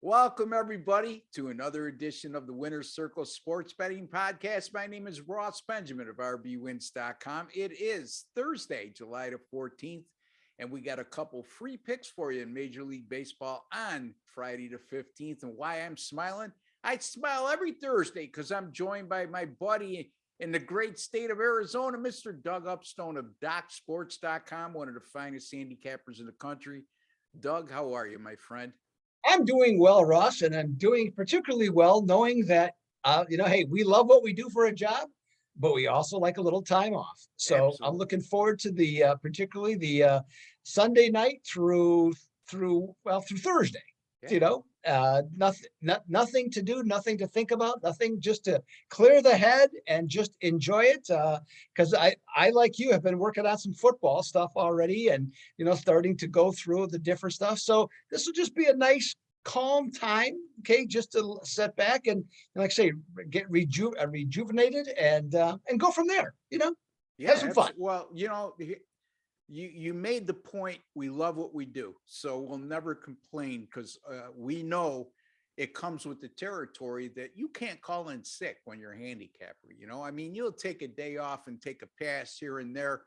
Welcome, everybody, to another edition of the Winner's Circle Sports Betting Podcast. My name is Ross Benjamin of rbwins.com. It is Thursday, July the 14th, and we got a couple free picks for you in Major League Baseball on Friday the 15th. And why I'm smiling? I smile every Thursday because I'm joined by my buddy in the great state of Arizona, Mr. Doug Upstone of DocSports.com, one of the finest handicappers in the country. Doug, how are you, my friend? I'm doing well, Ross, and I'm doing particularly well knowing that, hey, we love what we do for a job, but we also like a little time off. So Absolutely. I'm looking forward to particularly the Sunday night through Thursday. Yeah. Nothing to do, nothing to think about, nothing, just to clear the head and just enjoy it. Because I, like you, have been working on some football stuff already, and starting to go through the different stuff. So this will just be a nice, calm time, okay, just to sit back and like I say, get rejuvenated and go from there. Have some fun. Well, you made the point. We love what we do, so we'll never complain because we know it comes with the territory that you can't call in sick when you're a handicapper. I mean, you'll take a day off and take a pass here and there,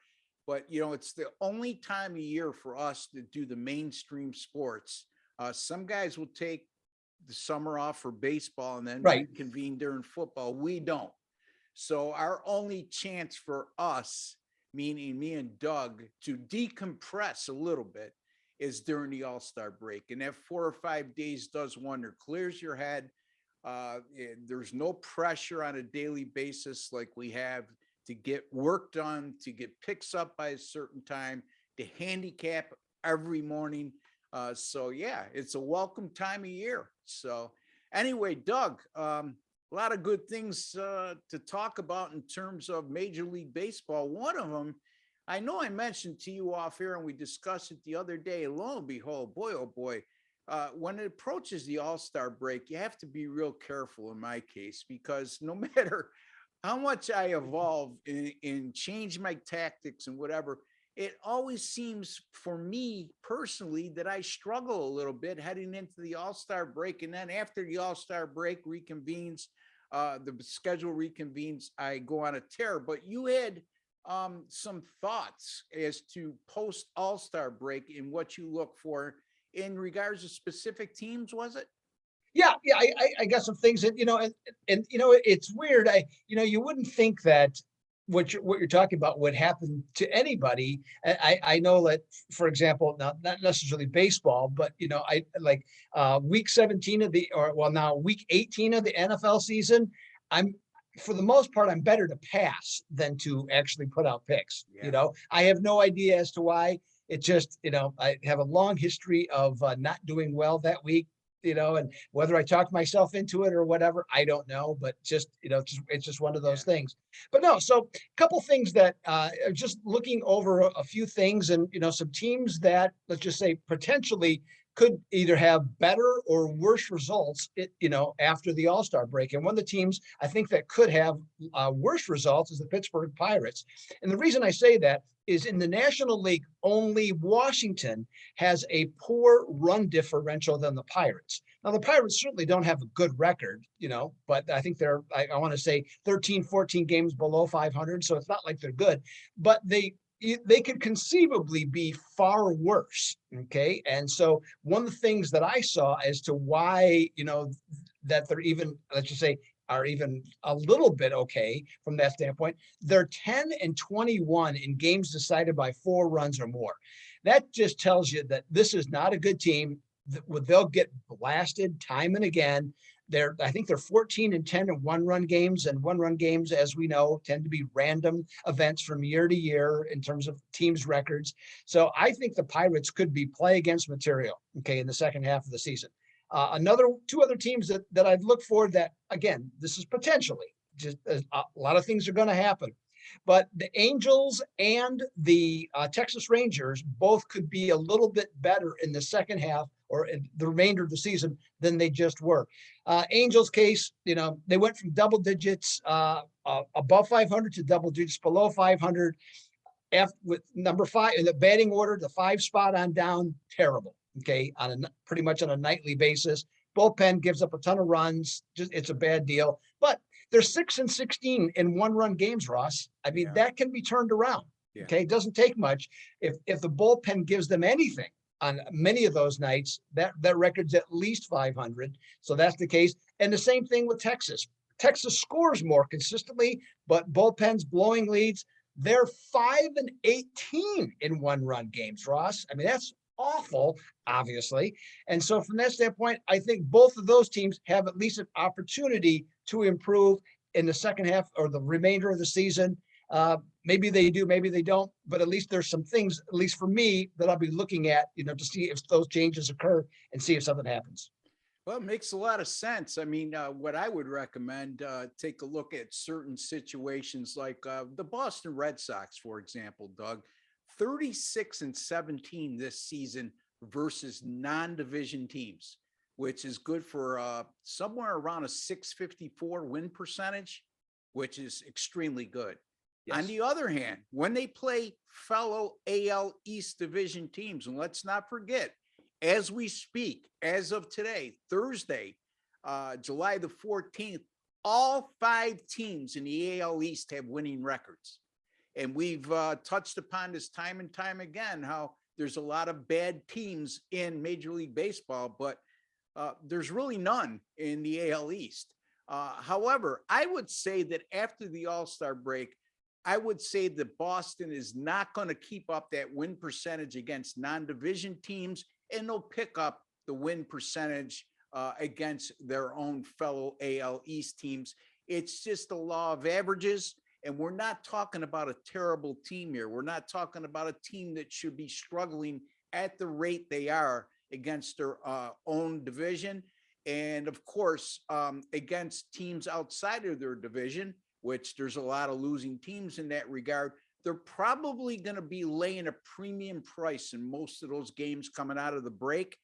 but it's the only time of year for us to do the mainstream sports. Some guys will take the summer off for baseball and then reconvene during football. We don't. So our only chance for us, meaning me and Doug, to decompress a little bit is during the All-Star break. And that 4 or 5 days does wonder, clears your head. There's no pressure on a daily basis like we have to get work done, to get picks up by a certain time, to handicap every morning. So yeah, it's a welcome time of year. So anyway, Doug, a lot of good things to talk about in terms of Major League Baseball. One of them, I know I mentioned to you off here and we discussed it the other day. Lo and behold, boy, oh boy, when it approaches the All-Star break, you have to be real careful in my case, because no matter how much I evolve in change my tactics and whatever, it always seems for me personally that I struggle a little bit heading into the All-Star break. And then after the All-Star break reconvenes, the schedule reconvenes, I go on a tear. But you had some thoughts as to post All-Star break and what you look for in regards to specific teams, was it? Yeah, I got some things that, it's weird. You wouldn't think that what you're talking about would happen to anybody. I know that, for example, not necessarily baseball, but I like week 17 of now week 18 of the NFL season. For the most part, I'm better to pass than to actually put out picks. Yeah. I have no idea as to why. It just, I have a long history of not doing well that week. And whether I talk myself into it or whatever, I don't know, but just, it's just one of those things. But no, so a couple things that just looking over a few things and, some teams that, let's just say, potentially could either have better or worse results, after the All-Star break. And one of the teams I think that could have worse results is the Pittsburgh Pirates. And the reason I say that is in the National League, only Washington has a poor run differential than the Pirates. Now, the Pirates certainly don't have a good record, but I think they're, I want to say 13, 14 games below 500. So it's not like they're good, but they could conceivably be far worse. Okay. And so one of the things that I saw as to why, that they're even, let's just say, are even a little bit okay from that standpoint. They're 10-21 in games decided by 4 runs or more. That just tells you that this is not a good team. They'll get blasted time and again. I think they're 14-10 in one-run games, and one-run games, as we know, tend to be random events from year to year in terms of teams' records. So I think the Pirates could be play against material, okay, in the second half of the season. Two other teams that I'd look for that, again, this is potentially just a lot of things are going to happen, but the Angels and the Texas Rangers both could be a little bit better in the second half or in the remainder of the season than they just were. Angels case, they went from double digits above 500 to double digits below 500. With number 5 in the batting order, the 5 spot on down, terrible. Okay, pretty much on a nightly basis. bullpen gives up a ton of runs. Just it's a bad deal. But they're 6-16 in one-run games, Ross. I mean, that can be turned around. Yeah. Okay, it doesn't take much. If the bullpen gives them anything on many of those nights, that record's at least 500. So that's the case. And the same thing with Texas. Texas scores more consistently, but bullpens blowing leads. They're 5-18 in one-run games, Ross. I mean, that's awful, obviously. And so from that standpoint, I think both of those teams have at least an opportunity to improve in the second half or the remainder of the season. Maybe they do, maybe they don't, but at least there's some things, at least for me, that I'll be looking at, to see if those changes occur and see if something happens. Well, it makes a lot of sense. I mean, what I would recommend, take a look at certain situations like the Boston Red Sox, for example, Doug, 36-17 this season versus non-division teams, which is good for somewhere around a 654 win percentage, which is extremely good. Yes. On the other hand, when they play fellow AL East division teams, and let's not forget, as we speak, as of today, Thursday, July the 14th, all 5 teams in the AL East have winning records. And we've touched upon this time and time again, how there's a lot of bad teams in Major League Baseball, but there's really none in the AL East. However, I would say that after the All-Star break, I would say that Boston is not going to keep up that win percentage against non-division teams, and they'll pick up the win percentage against their own fellow AL East teams. It's just the law of averages, and we're not talking about a terrible team here. We're not talking about a team that should be struggling at the rate they are against their own division. And of course, against teams outside of their division, which there's a lot of losing teams in that regard, they're probably going to be laying a premium price in most of those games coming out of the break.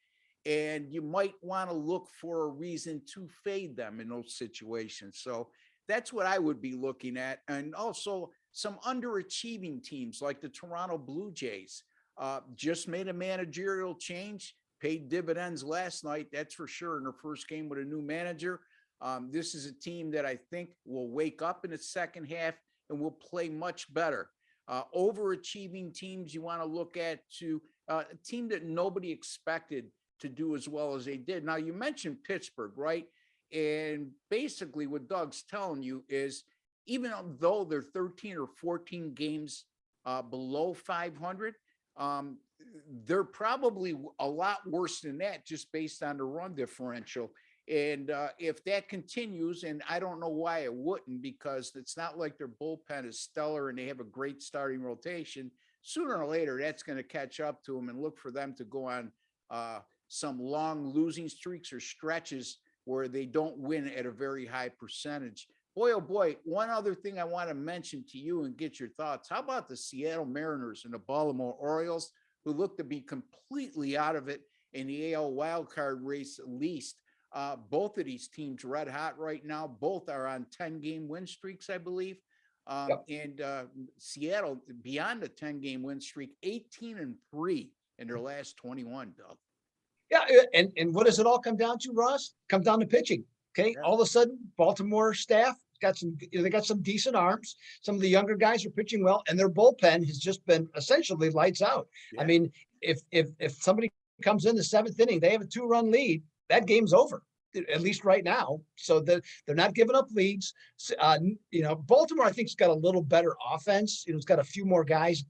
And you might want to look for a reason to fade them in those situations. So that's what I would be looking at. And also some underachieving teams like the Toronto Blue Jays just made a managerial change, paid dividends last night. That's for sure, in their first game with a new manager. This is a team that I think will wake up in the second half and will play much better. Overachieving teams you want to look at to a team that nobody expected to do as well as they did. Now, you mentioned Pittsburgh, right? And basically what Doug's telling you is, even though they're 13 or 14 games below 500, they're probably a lot worse than that just based on the run differential. And if that continues, and I don't know why it wouldn't, because it's not like their bullpen is stellar and they have a great starting rotation, sooner or later that's going to catch up to them, and look for them to go on some long losing streaks or stretches where they don't win at a very high percentage. Boy, oh boy, one other thing I want to mention to you and get your thoughts. How about the Seattle Mariners and the Baltimore Orioles, who look to be completely out of it in the AL wildcard race at least? Both of these teams red hot right now. Both are on 10-game win streaks, I believe. And Seattle, beyond the 10-game win streak, 18-3 in their last 21, Doug. Yeah, and what does it all come down to, Ross? Comes down to pitching. Okay, all of a sudden, Baltimore staff got some. They got some decent arms. Some of the younger guys are pitching well, and their bullpen has just been essentially lights out. Yeah. I mean, if somebody comes in the 7th inning, they have a 2-run lead, that game's over, at least right now. So they're not giving up leads. Baltimore, I think, has got a little better offense. It's got a few more guys,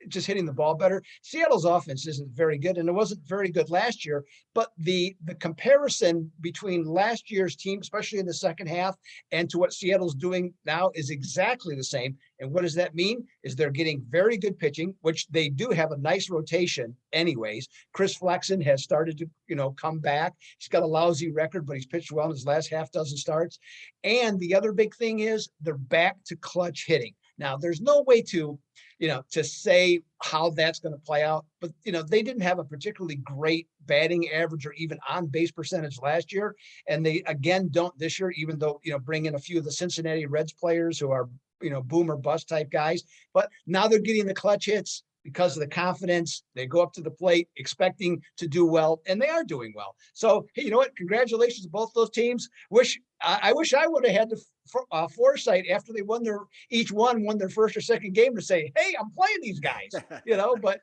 just hitting the ball better. Seattle's offense isn't very good, and it wasn't very good last year. But the comparison between last year's team, especially in the second half, and to what Seattle's doing now is exactly the same. And what does that mean? Is they're getting very good pitching, which they do have a nice rotation anyways. Chris Flexen has started to, come back. He's got a lousy record, but he's pitched well in his last half dozen starts. And the other big thing is they're back to clutch hitting. Now, there's no way to say how that's going to play out, but, they didn't have a particularly great batting average or even on base percentage last year. And they, again, don't this year, even though, bring in a few of the Cincinnati Reds players who are, boom or bust type guys, but now they're getting the clutch hits. because of the confidence. They go up to the plate expecting to do well, and they are doing well. So, hey, you know what? Congratulations to both those teams. I wish I would have had the foresight after they each one won their first or second game to say, "Hey, I'm playing these guys." But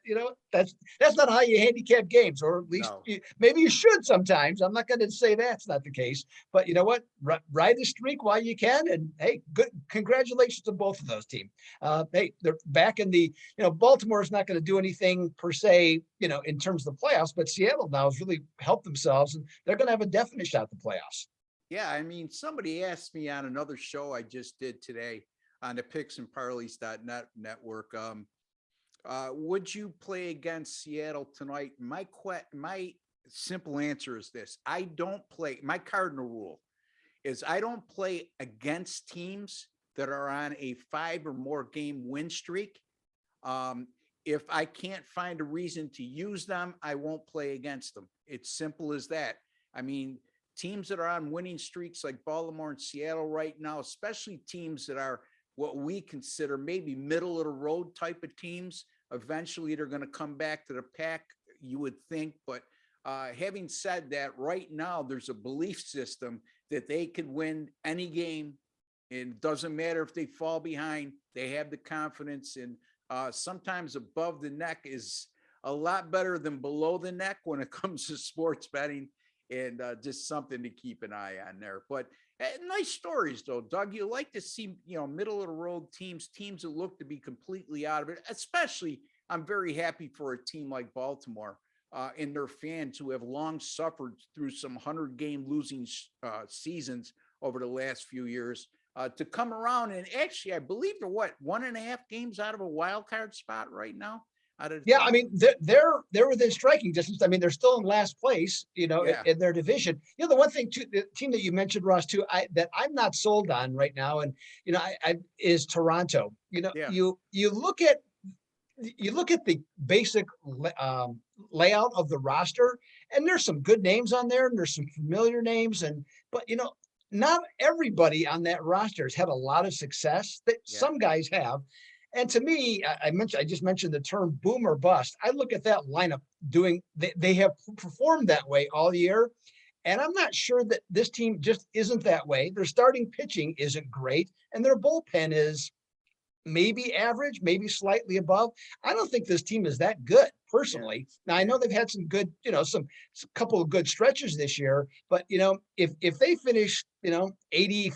that's not how you handicap games, or at least No. maybe you should sometimes. I'm not going to say that's not the case, but you know what? Ride the streak while you can, and hey, good. Congratulations to both of those teams. Hey, they're back in the. Baltimore is not going to do anything per se, in terms of the playoffs, but Seattle now has really helped themselves, and they're going to have a definite shot at the playoffs. Yeah, I mean, somebody asked me on another show I just did today on the Picks and Parlays.net network. Would you play against Seattle tonight? My simple answer is this: I don't play. My cardinal rule is I don't play against teams that are on a 5 or more game win streak. Um, if I can't find a reason to use them, I won't play against them. It's simple as that. I mean, teams that are on winning streaks like Baltimore and Seattle right now, especially teams that are what we consider maybe middle of the road type of teams, eventually they're going to come back to the pack, you would think. But having said that, right now there's a belief system that they could win any game. And it doesn't matter if they fall behind, they have the confidence. And sometimes above the neck is a lot better than below the neck when it comes to sports betting, and just something to keep an eye on there. But nice stories though, Doug. You like to see, middle of the road teams that look to be completely out of it. Especially, I'm very happy for a team like Baltimore and their fans who have long suffered through some 100-game losing seasons over the last few years. To come around, and actually, I believe they're 1.5 games out of a wild card spot right now. Yeah, I mean, they're within striking distance. I mean, they're still in last place, Yeah. in their division. The one thing too, the team that you mentioned, Ross, too, that I'm not sold on right now, and I is Toronto. Yeah. You look at the basic layout of the roster, and there's some good names on there, and there's some familiar names, but not everybody on that roster has had a lot of success. That Yeah. some guys have. And to me, I just mentioned the term boom or bust. I look at that lineup they have performed that way all year. And I'm not sure that this team just isn't that way. Their starting pitching isn't great, and their bullpen is maybe average, maybe slightly above. I don't think this team is that good personally. Now I know they've had some good, some couple of good stretches this year, but if they finish, 80,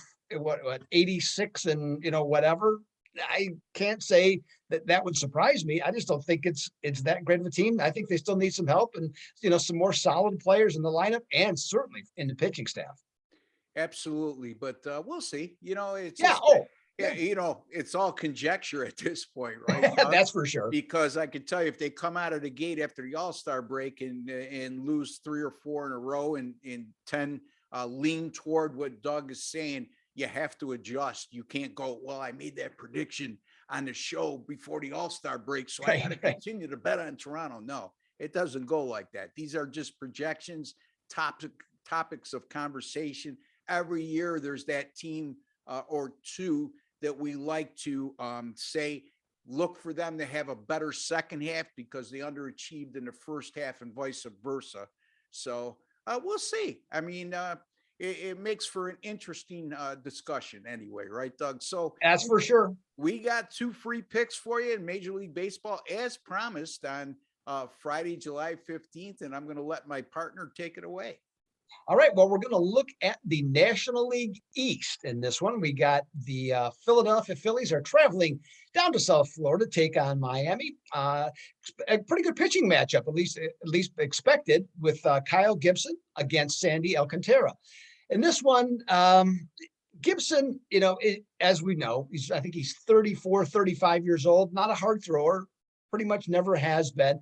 86 and whatever, I can't say that would surprise me. I just don't think it's that great of a team. I think they still need some help and some more solid players in the lineup and certainly in the pitching staff. Absolutely, but we'll see. It's Yeah. just Oh, yeah, it's all conjecture at this point, right, Doug? that's for sure. Because I could tell you if they come out of the gate after the All-Star break and lose 3 or 4 in a row and 10 lean toward what Doug is saying, you have to adjust. You can't go, well, I made that prediction on the show before the All-Star break, so I got to continue to bet on Toronto. No, it doesn't go like that. These are just projections, topics of conversation. Every year there's that team or two that we like to say, look for them to have a better second half because they underachieved in the first half and vice versa. So we'll see. I mean, it makes for an interesting discussion anyway, right, Doug? So that's for sure. We got 2 free picks for you in Major League Baseball as promised on Friday, July 15th, and I'm going to let my partner take it away. All right, well, we're going to look at the National League East. In this one, we got the Philadelphia Phillies are traveling down to South Florida to take on Miami. A pretty good pitching matchup, at least expected, with Kyle Gibson against Sandy Alcantara. In this one, Gibson, as we know, I think he's 34, 35 years old, not a hard thrower, pretty much never has been.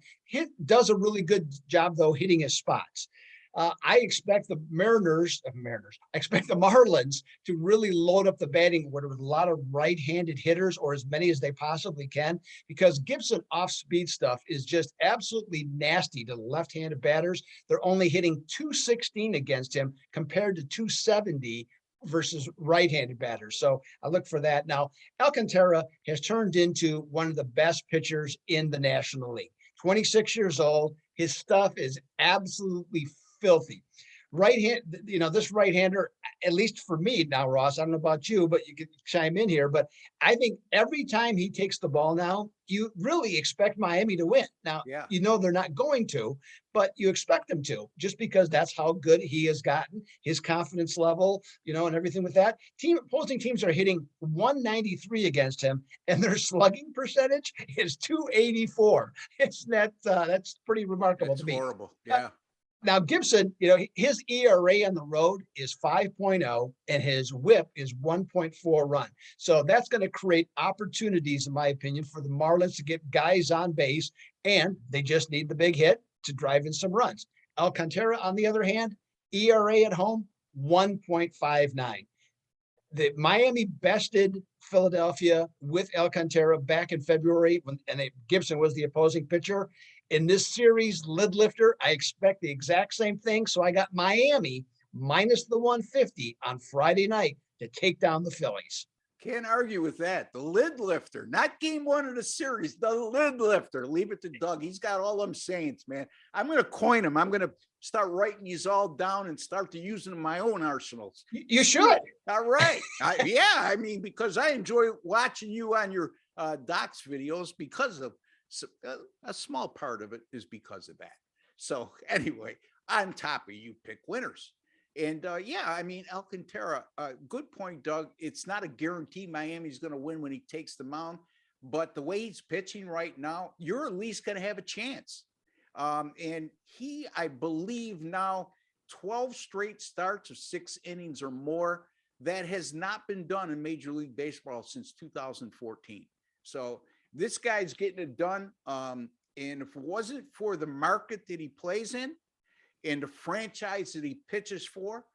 Does a really good job, though, hitting his spots. I expect the I expect the Marlins to really load up the batting order with a lot of right-handed hitters, or as many as they possibly can, because Gibson off-speed stuff is just absolutely nasty to left-handed batters. They're only hitting 216 against him compared to 270 versus right-handed batters. So I look for that. Now, Alcantara has turned into one of the best pitchers in the National League. 26 years old. His stuff is absolutely filthy. Right hand, this right-hander, at least for me now, Ross, I don't know about you, but you can chime in here. But I think every time he takes the ball now, you really expect Miami to win. Now, Yeah. they're not going to, but you expect them to, just because that's how good he has gotten, his confidence level, and everything with that. Opposing teams are hitting 193 against him, and their slugging percentage is 284. That's pretty remarkable That's to me. horrible. Yeah. Now, Gibson, his ERA on the road is 5.0 and his whip is 1.4 run. So that's going to create opportunities, in my opinion, for the Marlins to get guys on base, and they just need the big hit to drive in some runs. Alcantara, on the other hand, ERA at home, 1.59. The Miami bested Philadelphia with Alcantara back in February, Gibson was the opposing pitcher. In this series, lid lifter, I expect the exact same thing. So I got Miami minus the 150 on Friday night to take down the Phillies. Can't argue with that. The lid lifter, not game one of the series, the lid lifter. Leave it to Doug. He's got all them sayings, man. I'm going to coin them. I'm going to start writing these all down and start to use them in my own arsenals. You should. All right. Because I enjoy watching you on your docs videos because of a small part of it is because of that. So anyway, on top of you pick winners. And Alcantara, good point, Doug. It's not a guarantee Miami's going to win when he takes the mound, but the way he's pitching right now, you're at least going to have a chance. And he, I believe now, 12 straight starts of 6 innings or more. That has not been done in Major League Baseball since 2014. So this guy's getting it done. And if it wasn't for the market that he plays in and the franchise that he pitches for,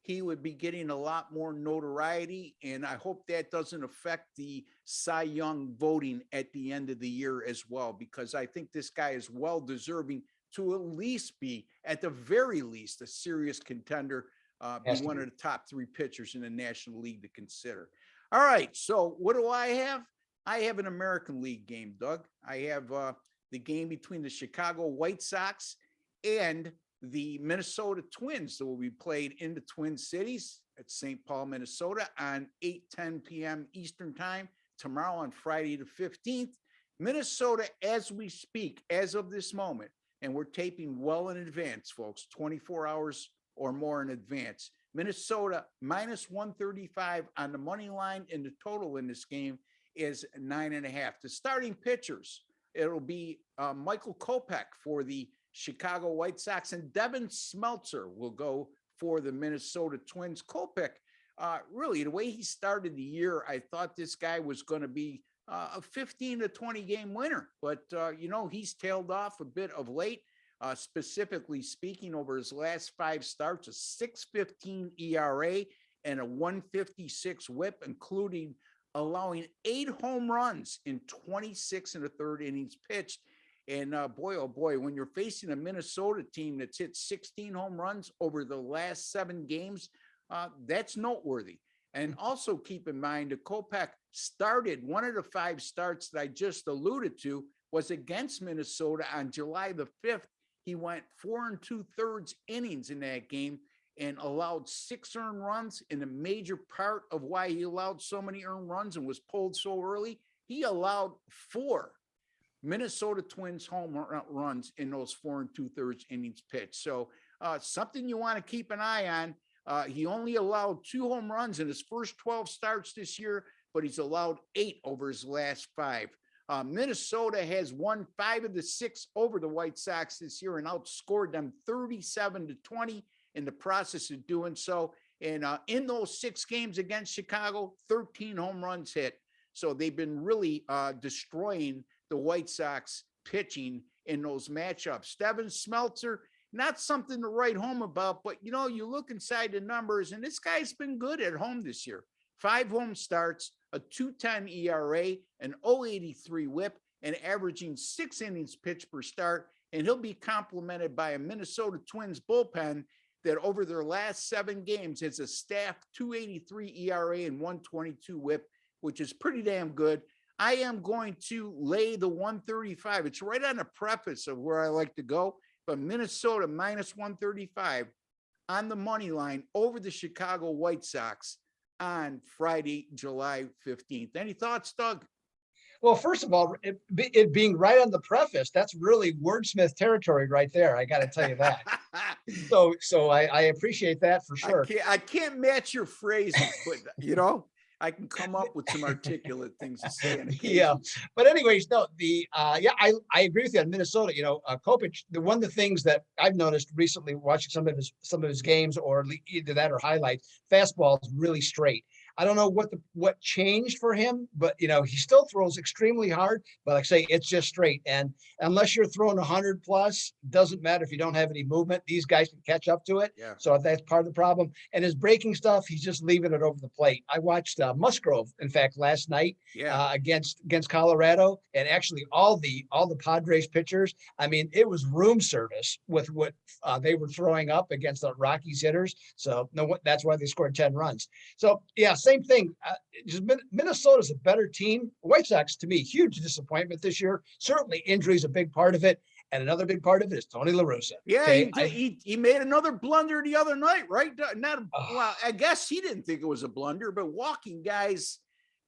he would be getting a lot more notoriety. And I hope that doesn't affect the Cy Young voting at the end of the year as well, because I think this guy is well deserving to at least be, at the very least, a serious contender, be one of the top 3 pitchers in the National League to consider. All right. So what do I have? I have an American League game, Doug. I have the game between the Chicago White Sox and the Minnesota Twins that will be played in the Twin Cities at St. Paul, Minnesota on 8:10 p.m. Eastern time tomorrow on Friday the 15th. Minnesota, as we speak, as of this moment, and we're taping well in advance, folks, 24 hours or more in advance. Minnesota minus 135 on the money line, and the total in this game is 9.5. The starting pitchers, it'll be Michael Kopech for the Chicago White Sox, and Devin Smeltzer will go for the Minnesota Twins. Kopech, really, the way he started the year, I thought this guy was going to be a 15 to 20 game winner, but he's tailed off a bit of late. Specifically speaking, over his last 5 starts, a 6.15 ERA and a 156 whip, including allowing 8 home runs in 26 1/3 innings pitched. And boy, oh boy, when you're facing a Minnesota team that's hit 16 home runs over the last 7 games, that's noteworthy. And also keep in mind that Kopech started one of the 5 starts that I just alluded to was against Minnesota on July the 5th. He went 4 2/3 innings in that game and allowed 6 earned runs. And a major part of why he allowed so many earned runs and was pulled so early, he allowed 4 Minnesota Twins home runs in those 4 2/3 innings pitched. So something you want to keep an eye on. He only allowed 2 home runs in his first 12 starts this year, but he's allowed 8 over his last 5. Minnesota has won 5 of the 6 over the White Sox this year and outscored them 37 to 20 in the process of doing so. And in those 6 games against Chicago, 13 home runs hit. So they've been really destroying the White Sox pitching in those matchups. Devin Smeltzer, not something to write home about, but you look inside the numbers, and this guy's been good at home this year. 5 home starts, a 2.10 ERA, an 0.83 whip, and averaging 6 innings pitched per start. And he'll be complemented by a Minnesota Twins bullpen that over their last 7 games has a staff 283 ERA and 122 whip, which is pretty damn good. I am going to lay the 135. It's right on the preface of where I like to go, but Minnesota minus 135 on the money line over the Chicago White Sox on Friday, July 15th. Any thoughts, Doug? Well, first of all, it being right on the preface, that's really wordsmith territory right there. I got to tell you that. So I appreciate that for sure. I can't match your phrases, but you know, I can come up with some articulate things to say. Yeah, but anyways, no, yeah, I agree with you on Minnesota. You know, Kopech, one of the things that I've noticed recently watching some of his games, or either that or highlights, fastball is really straight. I don't know what changed for him, but you know, he still throws extremely hard, but like I say, it's just straight. And unless you're throwing 100 plus, doesn't matter if you don't have any movement, these guys can catch up to it. Yeah. So that's part of the problem. And his breaking stuff, he's just leaving it over the plate. I watched Musgrove, in fact, last night against Colorado, and actually all the Padres pitchers. I mean, it was room service with what they were throwing up against the Rockies hitters. So no, that's why they scored 10 runs. So yeah, same thing. Just Minnesota's a better team. White Sox, to me, huge disappointment this year. Certainly injury is a big part of it. And another big part of it is Tony La Russa. Yeah, okay? he made another blunder the other night, right? Well, I guess he didn't think it was a blunder, but walking guys,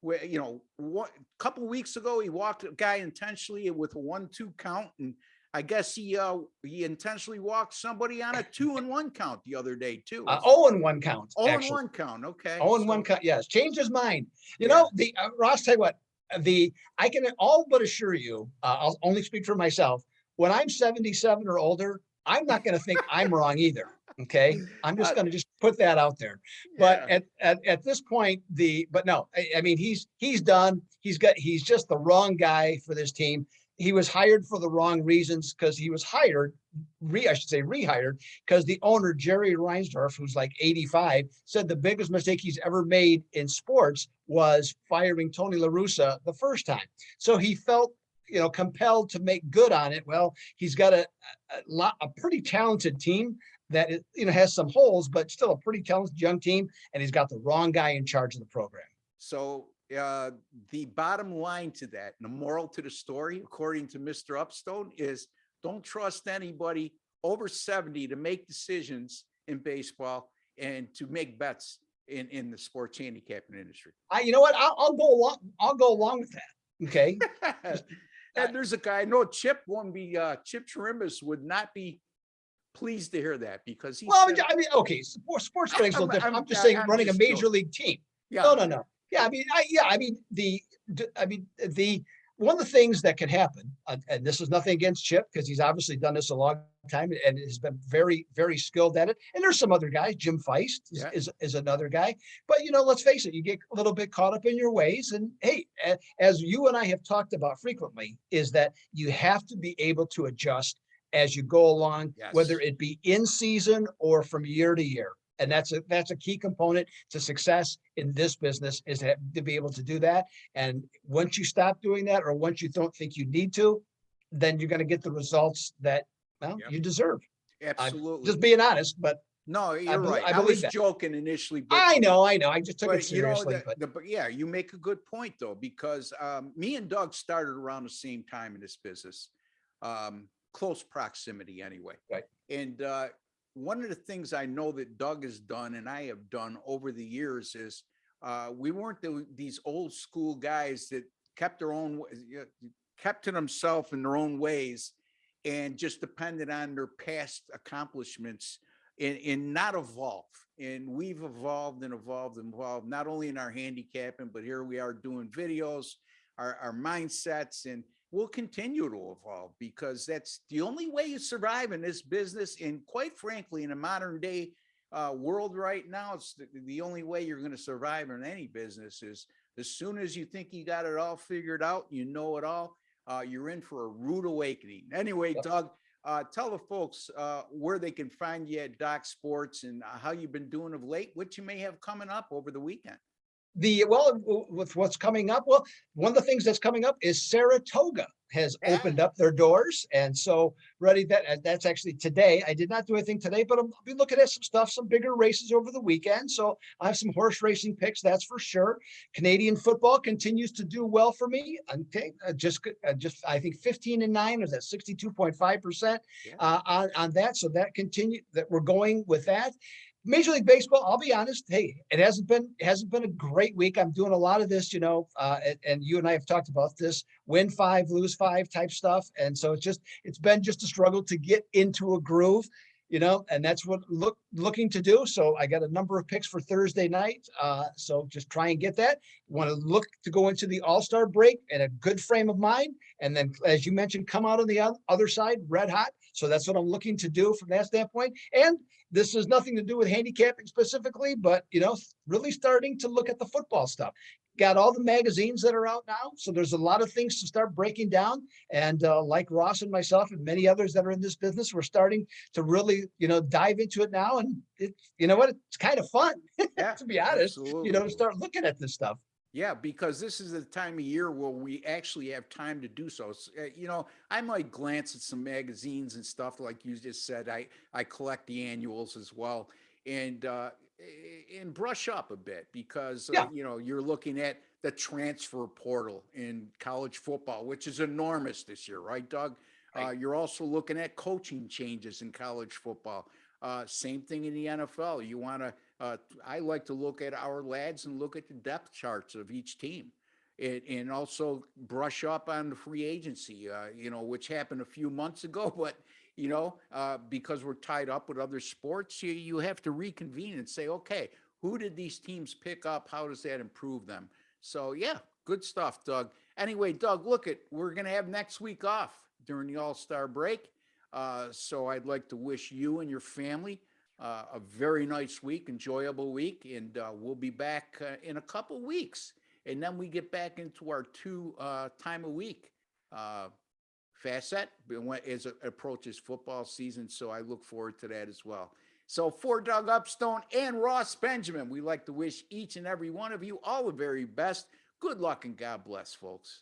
you know, a couple of weeks ago, he walked a guy intentionally with a 1-2 count, and I guess he intentionally walked somebody on a 2-1 count the other day too. 0-1 count. 0-1 count. Okay. 0-1 count. Yes, changed his mind. You know, the Ross, tell you what, I can all but assure you, I'll only speak for myself. When I'm 77 or older, I'm not going to think I'm wrong either. Okay, I'm just going to just put that out there. But at this point, but no, I mean, he's done. He's just the wrong guy for this team. He was hired for the wrong reasons, because he was hired, rehired, because the owner, Jerry Reinsdorf, who's like 85, said the biggest mistake he's ever made in sports was firing Tony La Russa the first time. So he felt, you know, compelled to make good on it. Well, he's got a pretty talented team that, you know, has some holes, but still a pretty talented young team, and he's got the wrong guy in charge of the program. So the bottom line to that, and the moral to the story, according to Mr. Upstone, is don't trust anybody over 70 to make decisions in baseball and to make bets in the sports handicapping industry. You know what? I'll go along with that. Okay. And there's a guy, I know Chip Chirimbus would not be pleased to hear that, because I mean, okay, sports betting's a little different. I'm just saying, running a major league team. Yeah. No. Yeah, I mean, the one of the things that can happen, and this is nothing against Chip, because he's obviously done this a long time and has been very, very skilled at it. And there's some other guys. Jim Feist is another guy. But, you know, let's face it, you get a little bit caught up in your ways. And hey, as you and I have talked about frequently, is that you have to be able to adjust as you go along, whether it be in season or from year to year. And that's a key component to success in this business, is to be able to do that. And once you stop doing that, or once you don't think you need to, then you're going to get the results that you deserve. Absolutely. Just being honest, but no, you're right. I was joking initially, but I know. I just took it seriously. You know, but yeah, you make a good point though, because me and Doug started around the same time in this business, close proximity anyway. Right. And one of the things I know that Doug has done and I have done over the years is we weren't these old school guys that kept to themselves in their own ways and just depended on their past accomplishments and not evolve. And we've evolved, not only in our handicapping, but here we are doing videos, our mindsets, and we'll continue to evolve, because that's the only way you survive in this business. And quite frankly, in a modern day world right now, it's the only way you're going to survive in any business is as soon as you think you got it all figured out, you know it all, you're in for a rude awakening. Anyway, Doug, tell the folks where they can find you at Doc Sports and how you've been doing of late, what you may have coming up over the weekend. With what's coming up, well, one of the things that's coming up is Saratoga has Yeah. opened up their doors, and so ready that's actually today. I did not do anything today, but I'll be looking at some stuff, some bigger races over the weekend. So I have some horse racing picks, that's for sure. Canadian football continues to do well for me. Okay, just I think 15-9 is at 62.5% Yeah. on that. So that continue that we're going with that. Major League Baseball, I'll be honest. Hey, it hasn't been a great week. I'm doing a lot of this, and you and I have talked about this: win five, lose five type stuff. And so it's been just a struggle to get into a groove, and that's what looking to do. So I got a number of picks for Thursday night. So just try and get that. Want to look to go into the All-Star break in a good frame of mind, and then, as you mentioned, come out on the other side red hot. So that's what I'm looking to do from that standpoint. And this has nothing to do with handicapping specifically, but really starting to look at the football stuff. Got all the magazines that are out now, so there's a lot of things to start breaking down. And like Ross and myself and many others that are in this business, we're starting to really, dive into it now. And it's kind of fun, Yeah, to be honest, absolutely. to start looking at this stuff. Yeah, because this is the time of year where we actually have time to do so. I might glance at some magazines and stuff like you just said. I collect the annuals as well, and brush up a bit because Yeah, you're looking at the transfer portal in college football, which is enormous this year, right, Doug? right. You're also looking at coaching changes in college football. Same thing in the NFL. I like to look at our lads and look at the depth charts of each team, and also brush up on the free agency, which happened a few months ago. But because we're tied up with other sports, you have to reconvene and say, okay, who did these teams pick up? How does that improve them? So yeah, good stuff, Doug. Anyway, Doug, we're gonna have next week off during the All-Star break. So I'd like to wish you and your family a very nice week, enjoyable week, and we'll be back in a couple weeks. And then we get back into our two time a week facet as it approaches football season. So I look forward to that as well. So for Doug Upstone and Ross Benjamin, we like to wish each and every one of you all the very best. Good luck and God bless, folks.